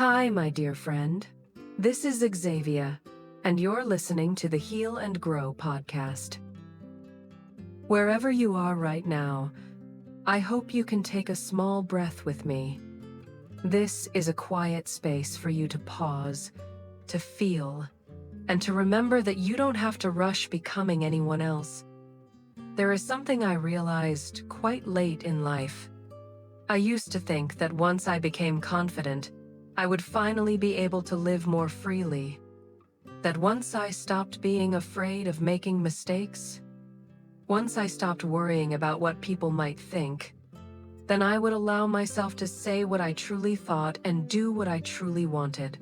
Hi, my dear friend. This is Xavier, and you're listening to the Heal and Grow podcast. Wherever you are right now, I hope you can take a small breath with me. This is a quiet space for you to pause, to feel, and to remember that you don't have to rush becoming anyone else. There is something I realized quite late in life. I used to think that once I became confident, I would finally be able to live more freely. That once I stopped being afraid of making mistakes, once I stopped worrying about what people might think, then I would allow myself to say what I truly thought and do what I truly wanted.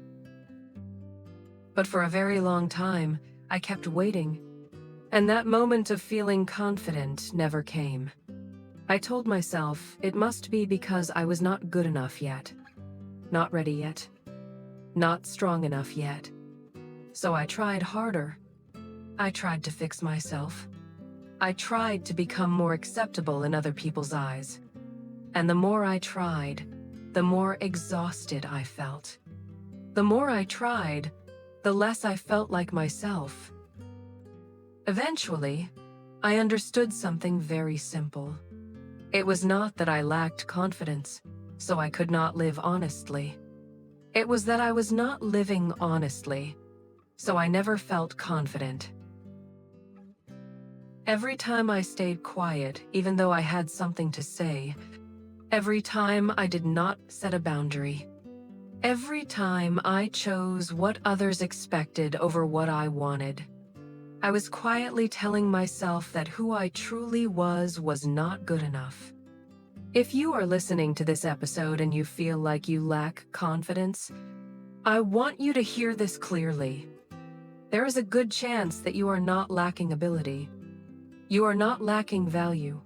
But for a very long time, I kept waiting, and that moment of feeling confident never came. I told myself it must be because I was not good enough yet. Not ready yet. Not strong enough yet. So I tried harder. I tried to fix myself. I tried to become more acceptable in other people's eyes. And the more I tried, the more exhausted I felt. The more I tried, the less I felt like myself. Eventually, I understood something very simple. It was not that I lacked confidence, so I could not live honestly. It was that I was not living honestly, so I never felt confident. Every time I stayed quiet, even though I had something to say, every time I did not set a boundary, every time I chose what others expected over what I wanted, I was quietly telling myself that who I truly was not good enough. If you are listening to this episode and you feel like you lack confidence, I want you to hear this clearly. There is a good chance that you are not lacking ability. You are not lacking value.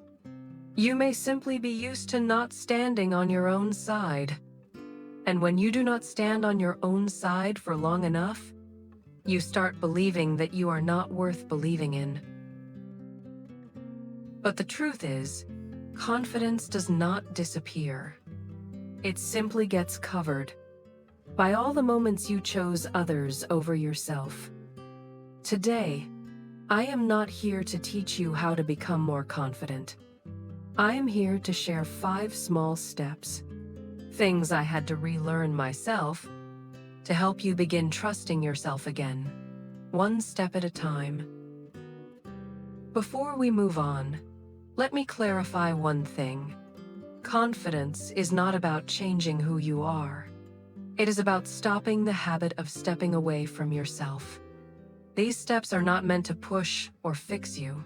You may simply be used to not standing on your own side. And when you do not stand on your own side for long enough, you start believing that you are not worth believing in. But the truth is, confidence does not disappear. It simply gets covered by all the moments you chose others over yourself. Today, I am not here to teach you how to become more confident. I am here to share 5 small steps, things I had to relearn myself, to help you begin trusting yourself again, one step at a time. Before we move on, let me clarify one thing. Confidence is not about changing who you are. It is about stopping the habit of stepping away from yourself. These steps are not meant to push or fix you.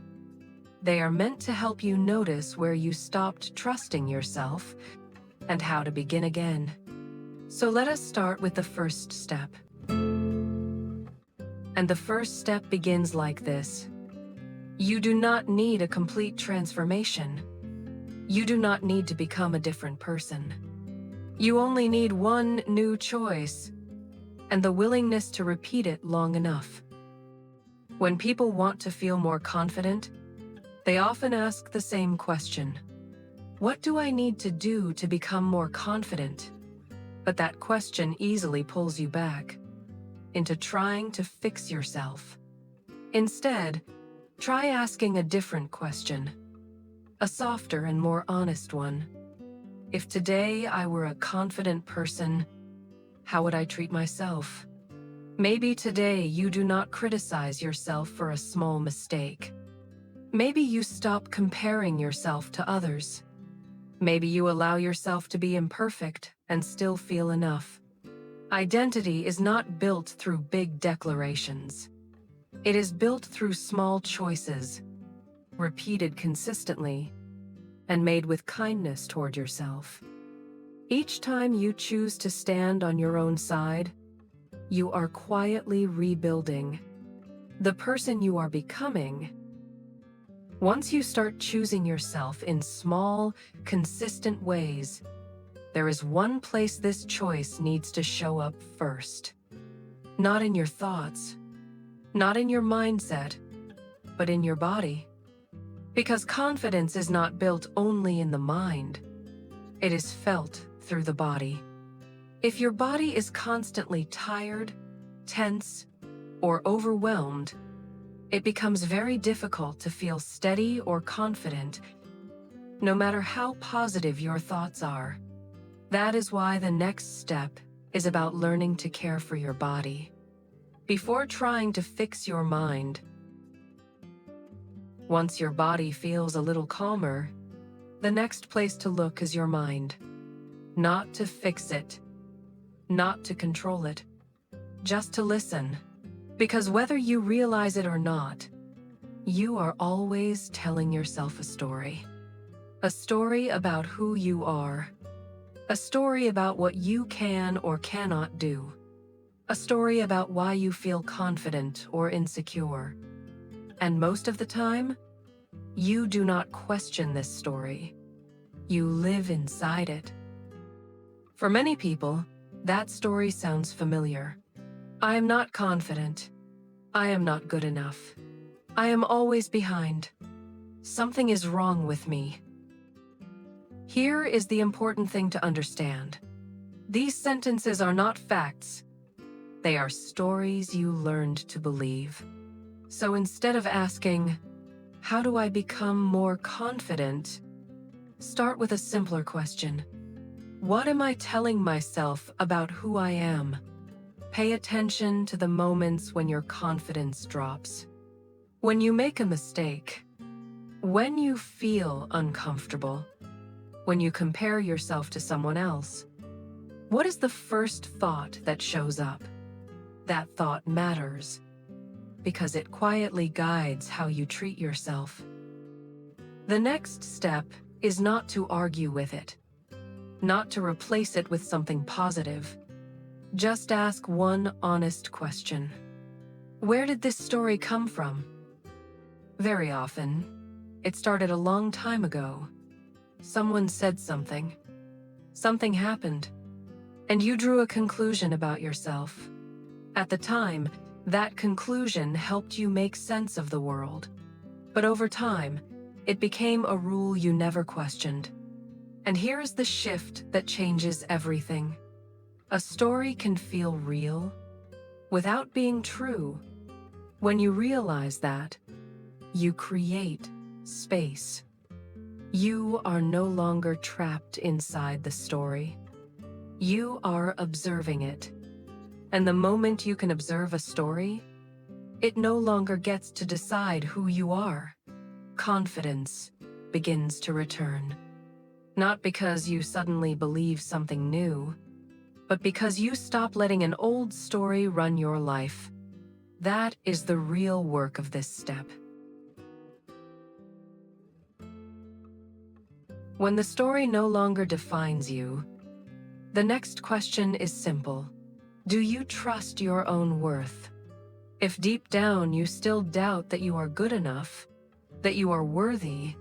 They are meant to help you notice where you stopped trusting yourself and how to begin again. So let us start with the first step. And the first step begins like this. You do not need a complete transformation. You do not need to become a different person. You only need one new choice, and the willingness to repeat it long enough. When people want to feel more confident, they often ask the same question. What do I need to do to become more confident? But that question easily pulls you back into trying to fix yourself. Instead, try asking a different question, a softer and more honest one. If today I were a confident person, how would I treat myself? Maybe today you do not criticize yourself for a small mistake. Maybe you stop comparing yourself to others. Maybe you allow yourself to be imperfect and still feel enough. Identity is not built through big declarations. It is built through small choices, repeated consistently, and made with kindness toward yourself. Each time you choose to stand on your own side, you are quietly rebuilding the person you are becoming. Once you start choosing yourself in small, consistent ways, there is one place this choice needs to show up first. Not in your thoughts, not in your mindset, but in your body. Because confidence is not built only in the mind. It is felt through the body. If your body is constantly tired, tense, or overwhelmed, it becomes very difficult to feel steady or confident, no matter how positive your thoughts are. That is why the next step is about learning to care for your body. Before trying to fix your mind, once your body feels a little calmer, the next place to look is your mind. Not to fix it, not to control it, just to listen. Because whether you realize it or not, you are always telling yourself a story. A story about who you are. A story about what you can or cannot do. A story about why you feel confident or insecure. And most of the time, you do not question this story. You live inside it. For many people, that story sounds familiar. I am not confident. I am not good enough. I am always behind. Something is wrong with me. Here is the important thing to understand. These sentences are not facts. They are stories you learned to believe. So instead of asking, how do I become more confident? Start with a simpler question. What am I telling myself about who I am? Pay attention to the moments when your confidence drops. When you make a mistake. When you feel uncomfortable. When you compare yourself to someone else. What is the first thought that shows up? That thought matters, because it quietly guides how you treat yourself. The next step is not to argue with it, not to replace it with something positive. Just ask one honest question. Where did this story come from? Very often, it started a long time ago. Someone said something. Something happened. And you drew a conclusion about yourself. At the time, that conclusion helped you make sense of the world. But over time, it became a rule you never questioned. And here is the shift that changes everything. A story can feel real without being true. When you realize that, you create space. You are no longer trapped inside the story. You are observing it. And the moment you can observe a story, it no longer gets to decide who you are. Confidence begins to return. Not because you suddenly believe something new, but because you stop letting an old story run your life. That is the real work of this step. When the story no longer defines you, the next question is simple. Do you trust your own worth? If deep down you still doubt that you are good enough, that you are worthy,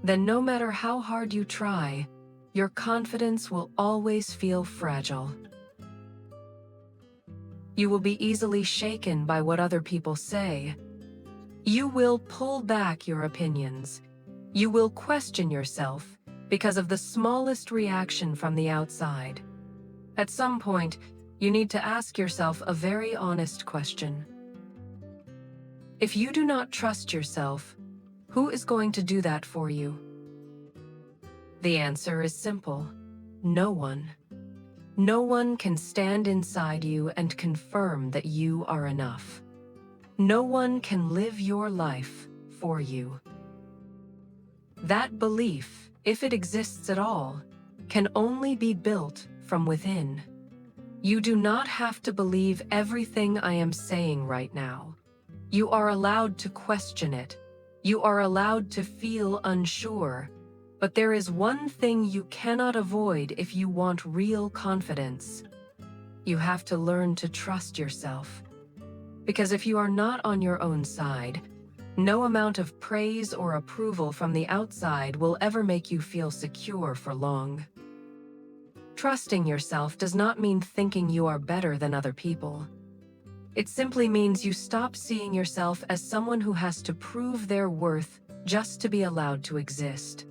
then no matter how hard you try, your confidence will always feel fragile. You will be easily shaken by what other people say. You will pull back your opinions. You will question yourself because of the smallest reaction from the outside. At some point, you need to ask yourself a very honest question. If you do not trust yourself, who is going to do that for you? The answer is simple. No one. No one can stand inside you and confirm that you are enough. No one can live your life for you. That belief, if it exists at all, can only be built from within. You do not have to believe everything I am saying right now. You are allowed to question it. You are allowed to feel unsure. But there is one thing you cannot avoid if you want real confidence. You have to learn to trust yourself. Because if you are not on your own side, no amount of praise or approval from the outside will ever make you feel secure for long. Trusting yourself does not mean thinking you are better than other people. It simply means you stop seeing yourself as someone who has to prove their worth just to be allowed to exist.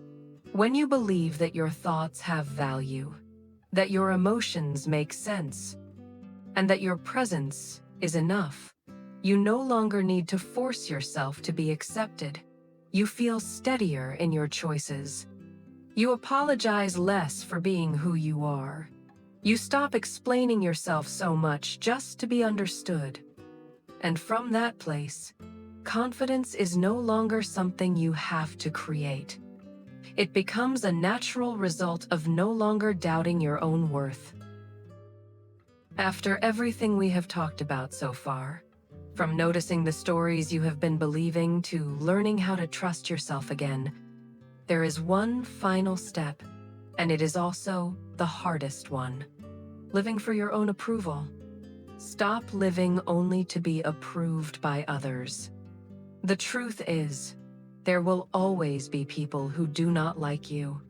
When you believe that your thoughts have value, that your emotions make sense, and that your presence is enough. You no longer need to force yourself to be accepted. You feel steadier in your choices. You apologize less for being who you are. You stop explaining yourself so much just to be understood. And from that place, confidence is no longer something you have to create. It becomes a natural result of no longer doubting your own worth. After everything we have talked about so far, from noticing the stories you have been believing to learning how to trust yourself again, there is one final step, and it is also the hardest one. Living for your own approval. Stop living only to be approved by others. The truth is, there will always be people who do not like you.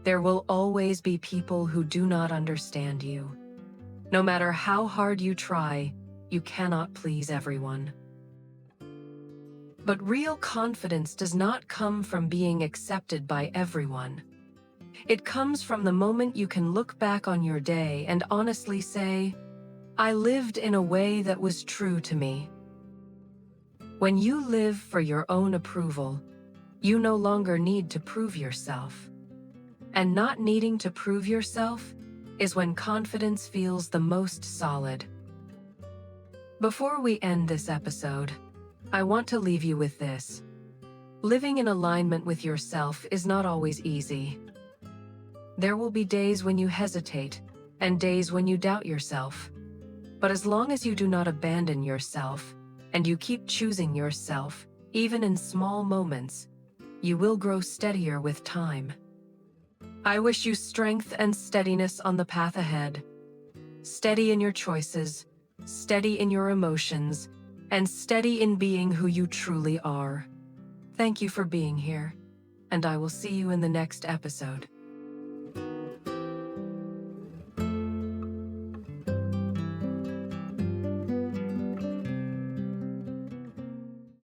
There will always be people who do not understand you. No matter how hard you try, you cannot please everyone. But real confidence does not come from being accepted by everyone. It comes from the moment you can look back on your day and honestly say, I lived in a way that was true to me. When you live for your own approval, you no longer need to prove yourself. And not needing to prove yourself is when confidence feels the most solid. Before we end this episode, I want to leave you with this. Living in alignment with yourself is not always easy. There will be days when you hesitate and days when you doubt yourself. But as long as you do not abandon yourself and you keep choosing yourself, even in small moments, you will grow steadier with time. I wish you strength and steadiness on the path ahead. Steady in your choices, steady in your emotions, and steady in being who you truly are. Thank you for being here, and I will see you in the next episode.